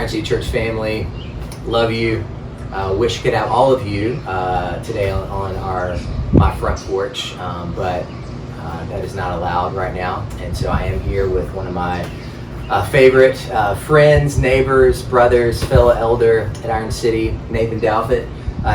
Iron City Church family, love you. Wish could have all of you today on my front porch, but that is not allowed right now. And so I am here with one of my favorite friends, neighbors, brothers, fellow elder at Iron City, Nathan Dalfett.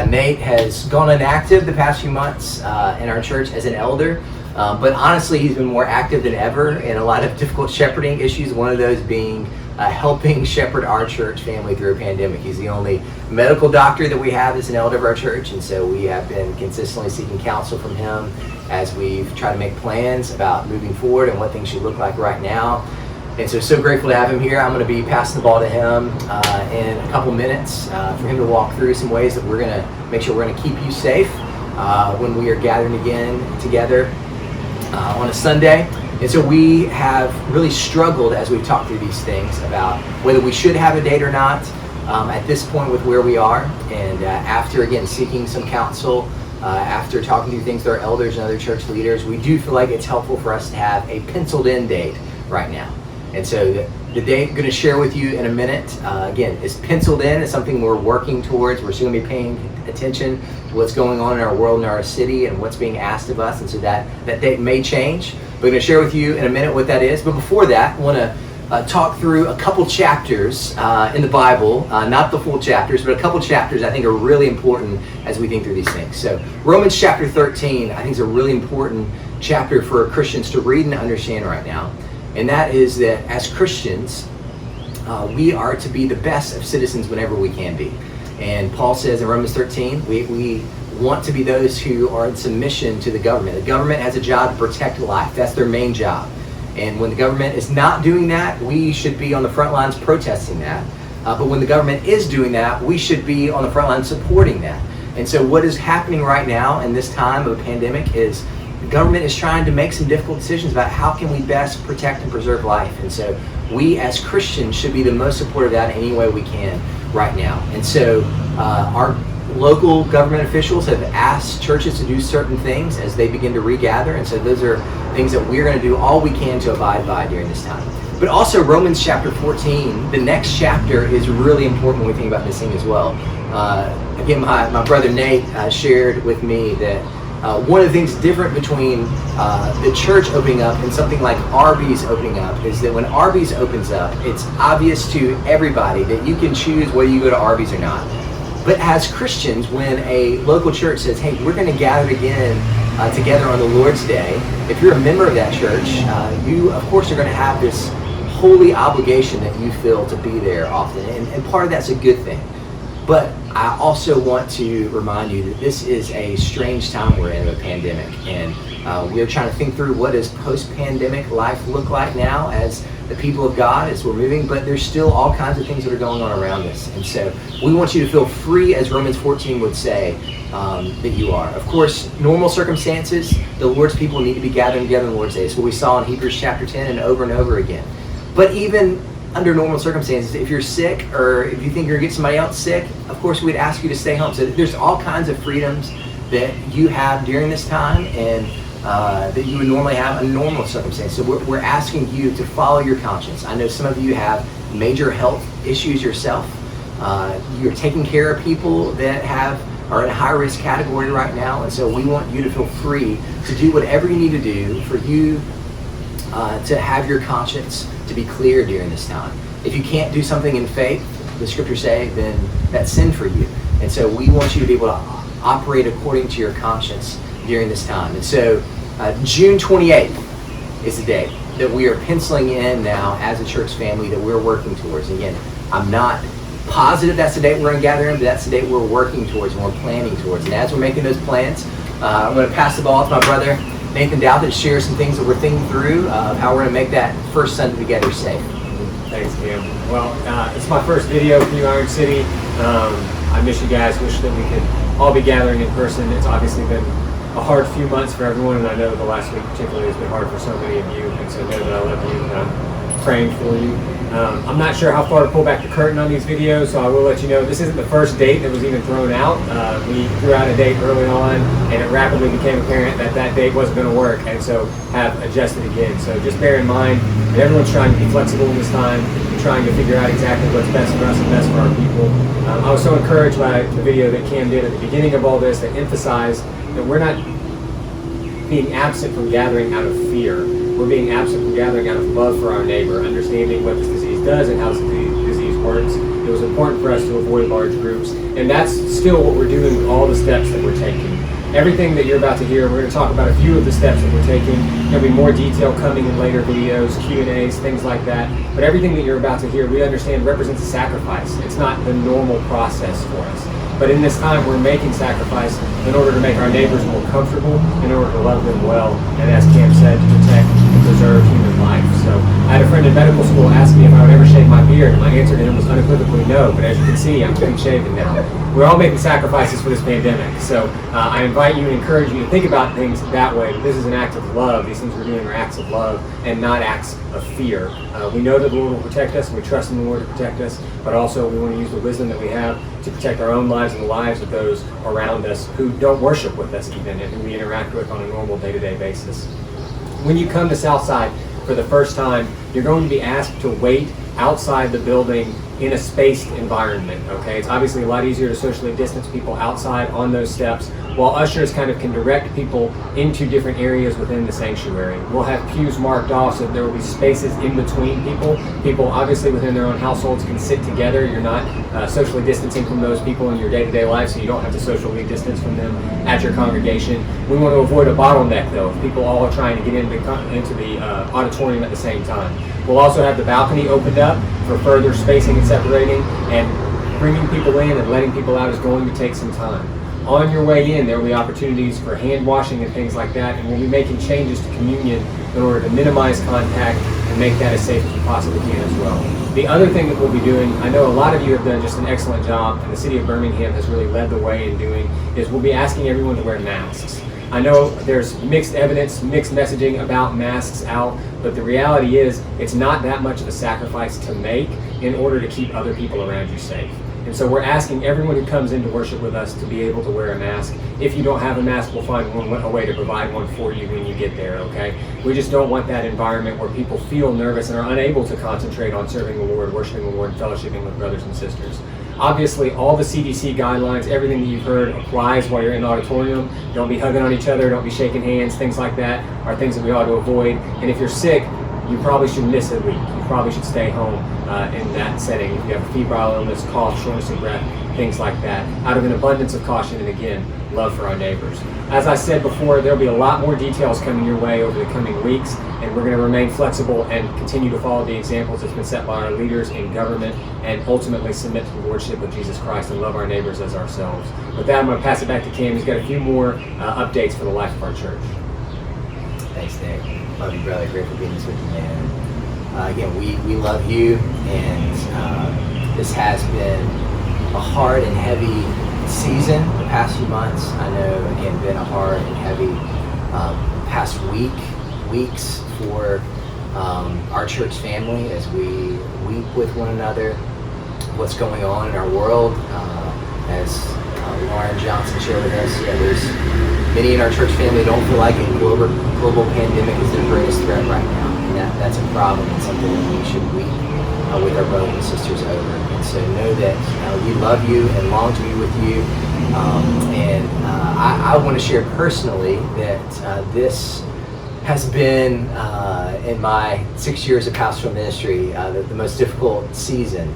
Nate has gone inactive the past few months in our church as an elder, but honestly he's been more active than ever in a lot of difficult shepherding issues, one of those being helping shepherd our church family through a pandemic. He's the only medical doctor that we have as an elder of our church, and so we have been consistently seeking counsel from him as we've tried to make plans about moving forward and what things should look like right now. And so grateful to have him here. I'm going to be passing the ball to him in a couple minutes for him to walk through some ways that we're going to make sure we're going to keep you safe when we are gathering again together on a Sunday. And so we have really struggled as we've talked through these things about whether we should have a date or not at this point with where we are. And after, again, seeking some counsel, after talking through things with our elders and other church leaders, we do feel like it's helpful for us to have a penciled in date right now. And so the date I'm going to share with you in a minute, again, is penciled in. It's something we're working towards. We're still going to be paying attention to what's going on in our world and our city and what's being asked of us. And so that date may change. We're going to share with you in a minute what that is. But before that, I want to talk through a couple chapters in the Bible, not the full chapters, but a couple chapters I think are really important as we think through these things. So Romans chapter 13, I think is a really important chapter for Christians to read and understand right now. And that is that as Christians, we are to be the best of citizens whenever we can be. And Paul says in Romans 13, we want to be those who are in submission to the government. The government has a job to protect life. That's their main job. And when the government is not doing that, we should be on the front lines protesting that. But when the government is doing that, we should be on the front lines supporting that. And so what is happening right now in this time of a pandemic is the government is trying to make some difficult decisions about how can we best protect and preserve life. And so we as Christians should be the most supportive of that in any way we can right now. And so our local government officials have asked churches to do certain things as they begin to regather. And so those are things that we're going to do all we can to abide by during this time. But also Romans chapter 14, the next chapter is really important when we think about this thing as well. Again, my brother Nate shared with me that one of the things different between the church opening up and something like Arby's opening up is that when Arby's opens up, it's obvious to everybody that you can choose whether you go to Arby's or not. But as Christians, when a local church says, hey, we're going to gather again together on the Lord's Day, if you're a member of that church, you, of course, are going to have this holy obligation that you feel to be there often. And part of that's a good thing. But I also want to remind you that this is a strange time we're in, a pandemic. And we're trying to think through what does post-pandemic life look like now as the people of God as we're moving, but there's still all kinds of things that are going on around us. And so we want you to feel free, as Romans 14 would say, that you are. Of course, normal circumstances, the Lord's people need to be gathering together on the Lord's Day. It's what we saw in Hebrews chapter 10 and over again. But even under normal circumstances, if you're sick or if you think you're going to get somebody else sick, of course we'd ask you to stay home. So there's all kinds of freedoms that you have during this time and that you would normally have in normal circumstances. So we're asking you to follow your conscience. I know some of you have major health issues yourself. You're taking care of people that are in a high risk category right now. And so we want you to feel free to do whatever you need to do for you to have your conscience to be clear during this time. If you can't do something in faith, the scriptures say, then that's sin for you. And so we want you to be able to operate according to your conscience during this time. And so June 28th is the day that we are penciling in now as a church family that we're working towards. Again, I'm not positive that's the date we're going to gather in, but that's the date we're working towards and we're planning towards. And as we're making those plans, I'm going to pass the ball to my brother Nathan Dalfett to share some things that we're thinking through of how we're going to make that first Sunday together safe. Thanks, Cam. Well, it's my first video for New Iron City. I miss you guys. Wish that we could all be gathering in person. It's obviously been a hard few months for everyone, and I know the last week particularly has been hard for so many of you, and so know that I love you and I'm praying for you. I'm not sure how far to pull back the curtain on these videos, so I will let you know this isn't the first date that was even thrown out. We threw out a date early on, and it rapidly became apparent that that date wasn't going to work, and so have adjusted again. So just bear in mind that everyone's trying to be flexible in this time, trying to figure out exactly what's best for us and best for our people. I was so encouraged by the video that Cam did at the beginning of all this that emphasized that we're not being absent from gathering out of fear. We're being absent from gathering out of love for our neighbor, understanding what this disease does and how this disease works. It was important for us to avoid large groups, and that's still what we're doing with all the steps that we're taking. Everything that you're about to hear, we're going to talk about a few of the steps that we're taking. There'll be more detail coming in later videos, Q&As, things like that. But everything that you're about to hear, we understand represents a sacrifice. It's not the normal process for us. But in this time, we're making sacrifice in order to make our neighbors more comfortable, in order to love them well, and as Cam said, to protect and preserve human life. So I had a friend in medical school ask me if I would ever shave my beard, and my answer to him was unequivocally no. But as you can see, I'm clean shaven now. We're all making sacrifices for this pandemic. So I invite you and encourage you to think about things that way. This is an act of love. These things we're doing are acts of love and not acts of fear. We know that the Lord will protect us, and we trust in the Lord to protect us, but also we want to use the wisdom that we have to protect our own lives and the lives of those around us who don't worship with us even, and who we interact with on a normal day-to-day basis. When you come to Southside for the first time, you're going to be asked to wait outside the building in a spaced environment, okay? It's obviously a lot easier to socially distance people outside on those steps, while ushers kind of can direct people into different areas within the sanctuary. We'll have pews marked off so there will be spaces in between people. People obviously within their own households can sit together. You're not socially distancing from those people in your day-to-day life, so you don't have to socially distance from them at your congregation. We want to avoid a bottleneck though, if people all are trying to get into the auditorium at the same time. We'll also have the balcony opened up for further spacing and separating, and bringing people in and letting people out is going to take some time. On your way in, there will be opportunities for hand washing and things like that, and we'll be making changes to communion in order to minimize contact and make that as safe as we possibly can as well. The other thing that we'll be doing, I know a lot of you have done just an excellent job, and the city of Birmingham has really led the way in doing, is we'll be asking everyone to wear masks. I know there's mixed evidence, mixed messaging about masks out, but the reality is it's not that much of a sacrifice to make in order to keep other people around you safe. And so we're asking everyone who comes in to worship with us to be able to wear a mask. If you don't have a mask, we'll find a way to provide one for you when you get there, okay? We just don't want that environment where people feel nervous and are unable to concentrate on serving the Lord, worshiping the Lord, and fellowshipping with brothers and sisters. Obviously, all the CDC guidelines, everything that you've heard applies while you're in the auditorium. Don't be hugging on each other, don't be shaking hands, things like that are things that we ought to avoid. And if you're sick, you probably should miss a week. You probably should stay home in that setting. If you have a febrile illness, cough, shortness of breath, things like that, out of an abundance of caution and again, love for our neighbors. As I said before, there'll be a lot more details coming your way over the coming weeks, and we're going to remain flexible and continue to follow the examples that's been set by our leaders in government and ultimately submit to the Lordship of Jesus Christ and love our neighbors as ourselves. With that, I'm going to pass it back to Cam. He's got a few more updates for the life of our church. Thanks, Nick. Love you, brother. Grateful being with you, man. Again, we love you, and this has been a hard and heavy season the past few months. I know, again, been a hard and heavy past weeks for our church family as we weep with one another what's going on in our world. As Lauren Johnson shared with us, there's many in our church family don't feel like a global pandemic is their greatest threat right now. And that's a problem and something that we should weep with our brothers and sisters over. And so know that we love you and long to be with you. I want to share personally that this has been, in my 6 years of pastoral ministry, the most difficult season.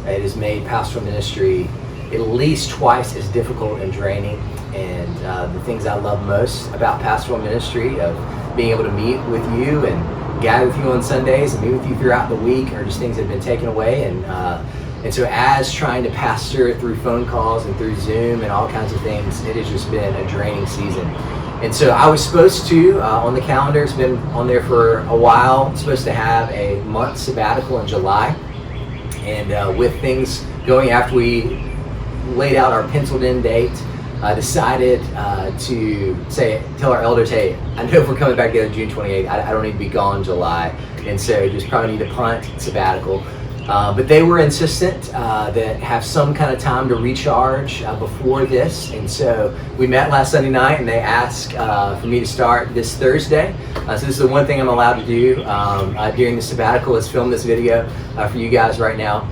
It has made pastoral ministry at least twice as difficult and draining. And the things I love most about pastoral ministry, of being able to meet with you and gather with you on Sundays and meet with you throughout the week, are just things that have been taken away. And so as trying to pastor through phone calls and through Zoom and all kinds of things, it has just been a draining season. And so I was supposed to, on the calendar, it's been on there for a while, supposed to have a month sabbatical in July. And with things going after we laid out our penciled in date, decided to tell our elders, hey, I know if we're coming back together June 28th, I don't need to be gone July. And so just probably need to punt sabbatical. But they were insistent that have some kind of time to recharge before this, and so we met last Sunday night, and they asked for me to start this Thursday. So this is the one thing I'm allowed to do during the sabbatical, is film this video for you guys right now.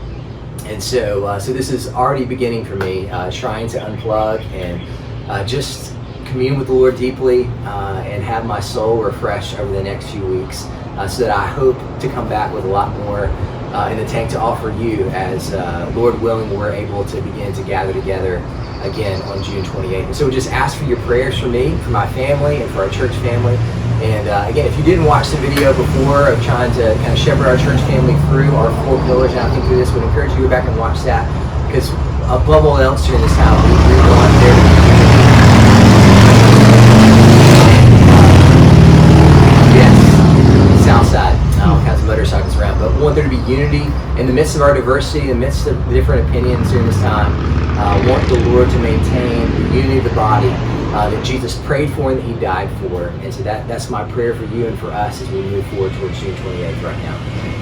And so this is already beginning for me, trying to unplug and just commune with the Lord deeply and have my soul refreshed over the next few weeks, so that I hope to come back with a lot more in the tank to offer you, as Lord willing, we're able to begin to gather together again on June 28th. And so just ask for your prayers for me, for my family, and for our church family. And again, if you didn't watch the video before of trying to kind of shepherd our church family through our 4 pillars, and I think through this, would encourage you to go back and watch that, because above all else during this time, we want there to be Southside, all kinds of motorcycles around, but we want there to be unity in the midst of our diversity, in the midst of different opinions during this time. Want the Lord to maintain the unity of the body that Jesus prayed for and that He died for. And so that's my prayer for you and for us as we move forward towards June 28th right now.